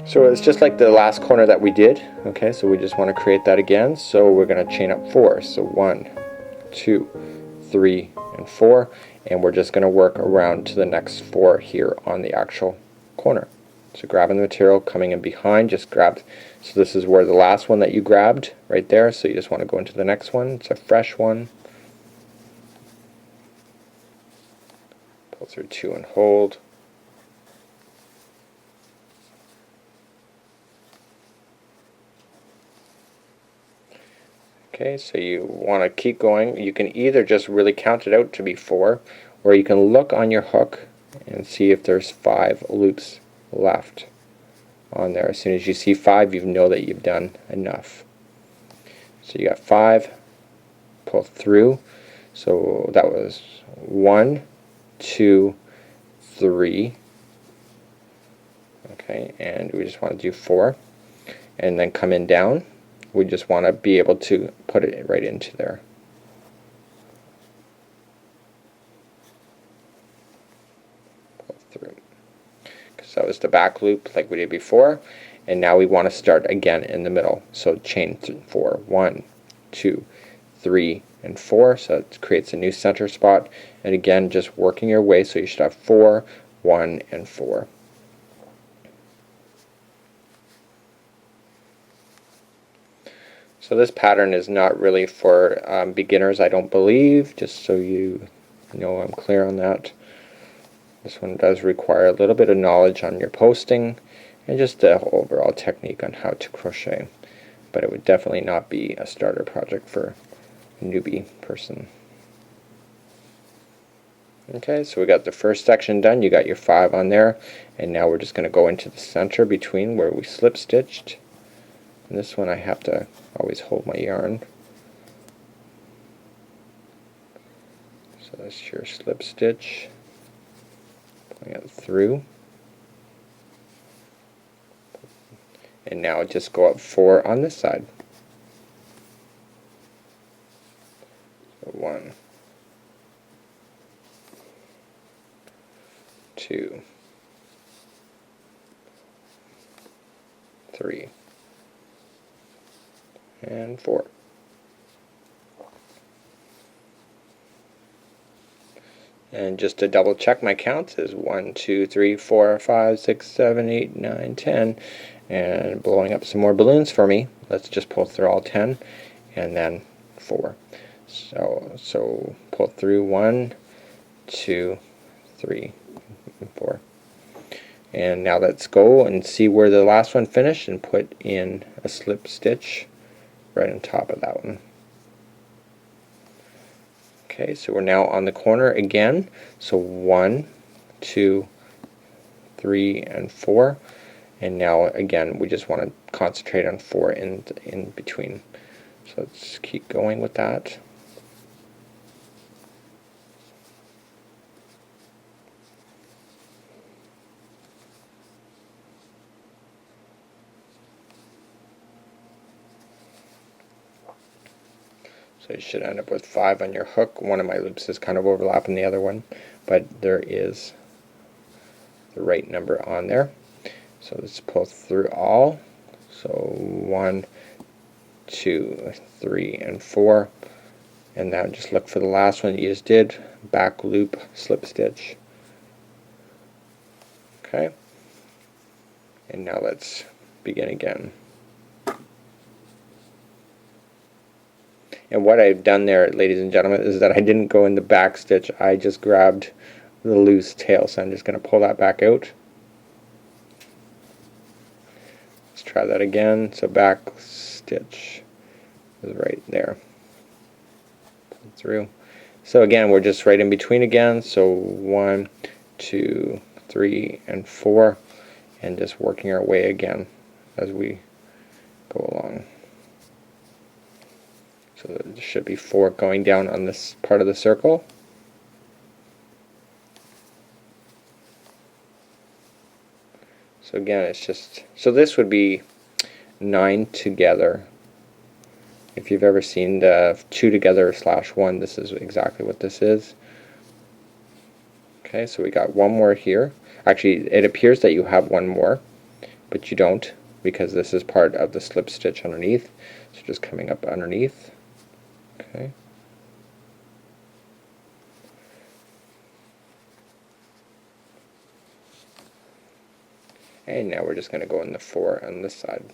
So it's just like the last corner that we did. Okay, so we just want to create that again. So we're going to chain up 4. So 1, 2, 3, and 4, and we're just going to work around to the next 4 here on the actual corner. So grabbing the material, coming in behind, just grab. So this is where the last one that you grabbed right there. So you just want to go into the next one. It's a fresh one. Pull through 2 and hold. Okay, so you want to keep going. You can either just really count it out to be 4, or you can look on your hook and see if there's 5 loops left on there. As soon as you see 5, you know that you've done enough. So you got 5, pull through. So that was 1, 2, 3. Okay, and we just want to do 4, and then come in down. We just want to be able to put it right into there. Pull through. Because that was the back loop like we did before, and now we want to start again in the middle. So chain 4. 1, 2, 3, and 4. So it creates a new center spot. And again, just working your way. So you should have 4, 1, and 4. So this pattern is not really for beginners, I don't believe, just so you know I'm clear on that. This one does require a little bit of knowledge on your posting and just the overall technique on how to crochet. But it would definitely not be a starter project for a newbie person. Okay, so we got the first section done. You got your 5 on there, and now we're just going to go into the center between where we slip stitched. And this one I have to always hold my yarn. So that's your slip stitch. Pulling it through. And now just go up 4 on this side. So 1, 2, 3, and 4. And just to double check my counts is 1, 2, 3, 4, 5, 6, 7, 8, 9, 10, and blowing up some more balloons for me. Let's just pull through all 10 and then 4. So pull through 1, 2, 3, and 4. And now let's go and see where the last one finished and put in a slip stitch right on top of that one. Okay, so we're now on the corner again. So 1, 2, 3, and 4. And now again we just want to concentrate on 4 in between. So let's keep going with that. So you should end up with 5 on your hook. One of my loops is kind of overlapping the other one, but there is the right number on there. So let's pull through all. So 1, 2, 3, and 4. And now just look for the last one that you just did. Back loop, slip stitch. Okay. And now let's begin again. And what I've done there, ladies and gentlemen, is that I didn't go in the back stitch. I just grabbed the loose tail. So I'm just going to pull that back out. Let's try that again. So back stitch is right there. Pull through. So again, we're just right in between again. So 1, 2, 3, and 4. And just working our way again as we go along. So there should be 4 going down on this part of the circle. So again, it's just, so this would be 9 together. If you've ever seen the 2 together / 1, this is exactly what this is. Okay, so we got one more here. Actually, it appears that you have one more. but you don't, because this is part of the slip stitch underneath. So just coming up underneath. Okay. And now we're just going to go in the 4 on this side.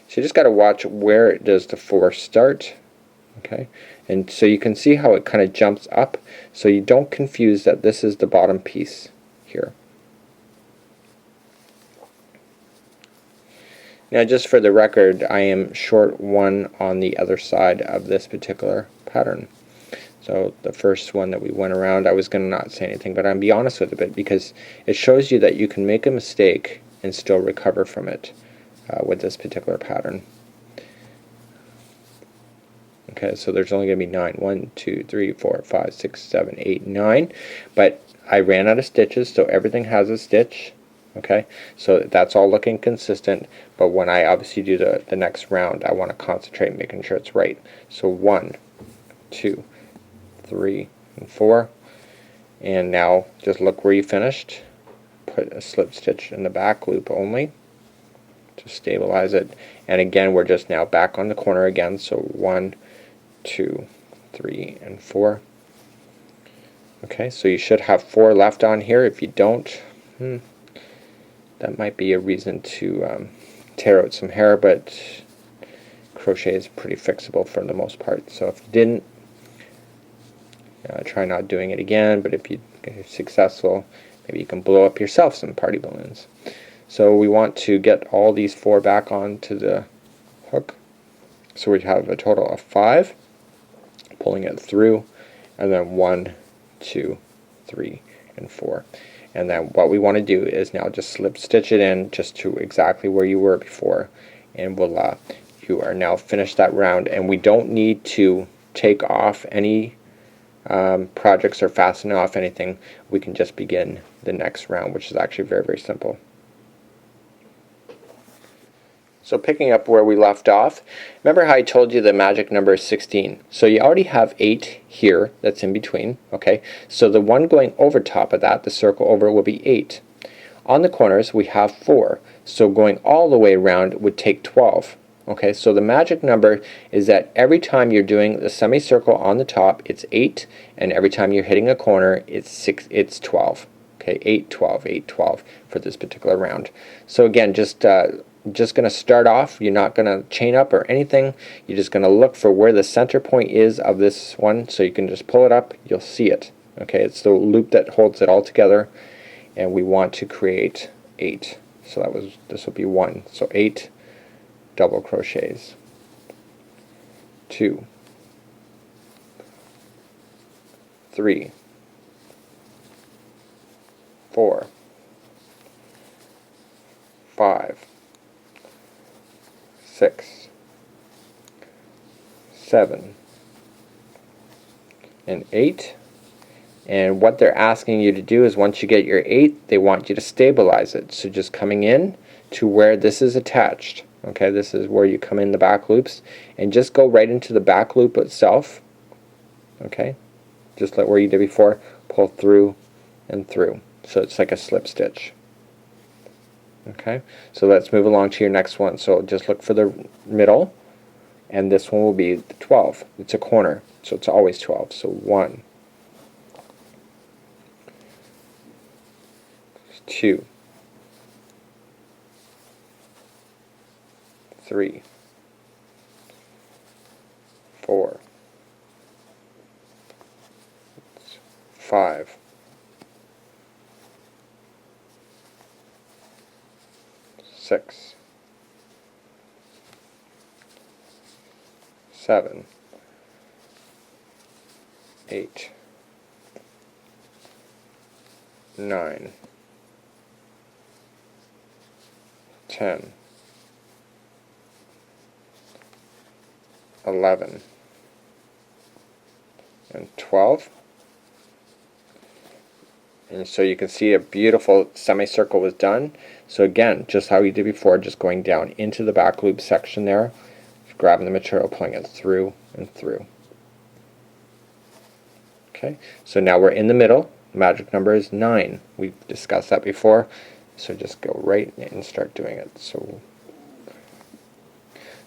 So you just got to watch where does the 4 start. Okay, and so you can see how it kind of jumps up, so you don't confuse that this is the bottom piece here. Now, just for the record, I am short 1 on the other side of this particular pattern. So the first one that we went around, I was going to not say anything, but I'm be honest with it because it shows you that you can make a mistake and still recover from it with this particular pattern. Okay, so there's only going to be 9. 1, 2, 3, 4, 5, 6, 7, 8, 9. But I ran out of stitches, so everything has a stitch. Okay, so that's all looking consistent. But when I obviously do the next round, I want to concentrate making sure it's right. So 1, 2, 3, and 4. And now just look where you finished. Put a slip stitch in the back loop only to stabilize it. And again, we're just now back on the corner again. So 1, 2, 3, and 4. Okay, so you should have 4 left on here. If you don't, that might be a reason to tear out some hair, but crochet is pretty fixable for the most part. So if you didn't, try not doing it again, but if you're successful, maybe you can blow up yourself some party balloons. So we want to get all these 4 back onto the hook. So we have a total of 5. Pulling it through, and then 1, 2, 3, and 4. And then what we want to do is now just slip stitch it in just to exactly where you were before, and we'll you are now finished that round. And we don't need to take off any projects or fasten off anything. We can just begin the next round, which is actually very, very simple. So picking up where we left off, remember how I told you the magic number is 16. So you already have 8 here that's in between. Okay, so the one going over top of that, the circle over, will be 8. On the corners we have 4. So going all the way around would take 12. Okay, so the magic number is that every time you're doing the semicircle on the top, it's 8, and every time you're hitting a corner, it's 12. Okay, 8, 12, 8, 12 for this particular round. So again, just going to start off. You're not going to chain up or anything. You're just going to look for where the center point is of this one, so you can just pull it up. You'll see it. Okay, it's the loop that holds it all together, and we want to create 8. So this will be 1. So 8 double crochets. 2, 3, 4, 5, 6, 7, and 8. And what they're asking you to do is once you get your 8, they want you to stabilize it. So just coming in to where this is attached. Okay, this is where you come in the back loops, and just go right into the back loop itself. Okay, just like where you did before, pull through and through. So it's like a slip stitch. Okay, so let's move along to your next one. So just look for the middle, and this one will be the 12. It's a corner, so it's always 12. So 1, 2, 3, 4, 5, 6, 7, 8, 9, 10, 11, and 12. And so you can see a beautiful semicircle was done. So again, just how we did before, just going down into the back loop section there, grabbing the material, pulling it through and through. Okay, so now we're in the middle. The magic number is 9. We've discussed that before. So just go right and start doing it.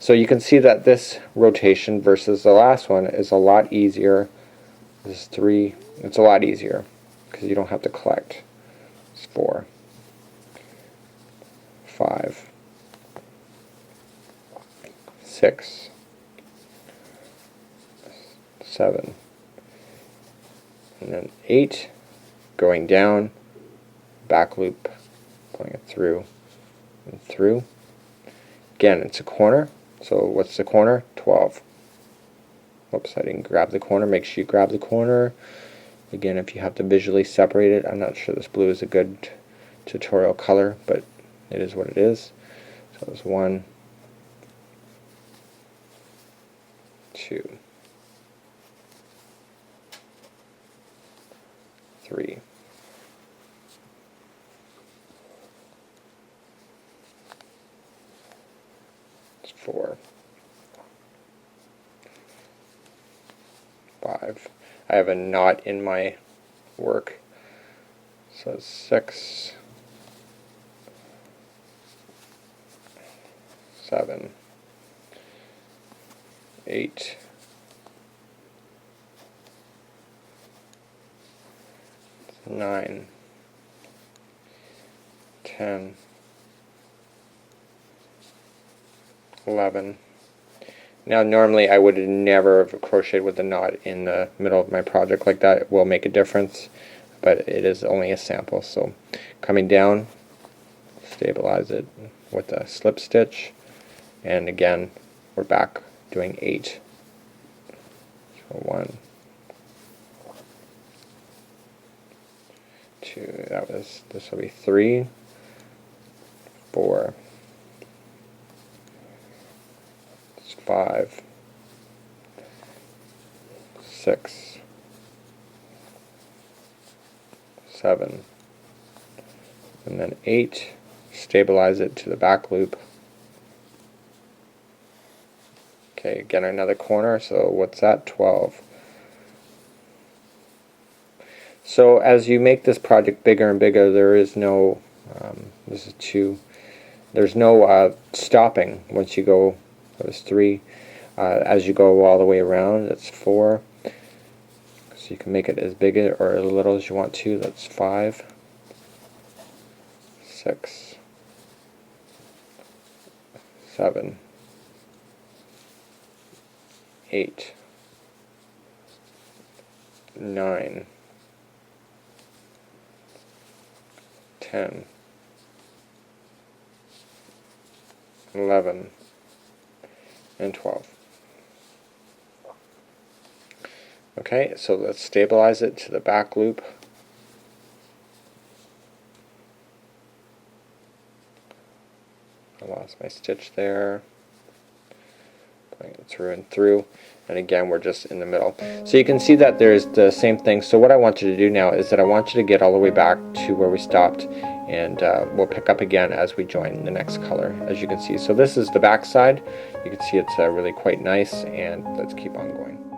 So you can see that this rotation versus the last one is a lot easier. This is 3. It's a lot easier because you don't have to collect. It's 4, 5, 6, 7, and then 8, going down, back loop, pulling it through and through. Again, it's a corner, so what's the corner? 12. Oops, I didn't grab the corner. Make sure you grab the corner. Again, if you have to visually separate it, I'm not sure this blue is a good tutorial color, but it is what it is. So it's 1, 2, 3, 4, 5. I have a knot in my work, so it's 6, 7, 8, 9, 10, 11. Now normally I would never have crocheted with a knot in the middle of my project like that. It will make a difference, but it is only a sample. So coming down, stabilize it with a slip stitch, and again we're back doing 8. So 1, 2, this will be 3, 4, 5, 6, 7, and then 8. Stabilize it to the back loop. Okay, again another corner, so what's that? 12. So as you make this project bigger and bigger, there is no, this is 2, there's no stopping once you go. There's 3. As you go all the way around, that's 4. So you can make it as big or as little as you want to. That's 5, 6, 7, 8, 9, 10, 11, and 12. Okay, so let's stabilize it to the back loop. I lost my stitch there. Putting it through and through, and again we're just in the middle. So you can see that there's the same thing. So what I want you to do now is that I want you to get all the way back to where we stopped, and we'll pick up again as we join the next color, as you can see. So this is the back side. You can see it's really quite nice, and let's keep on going.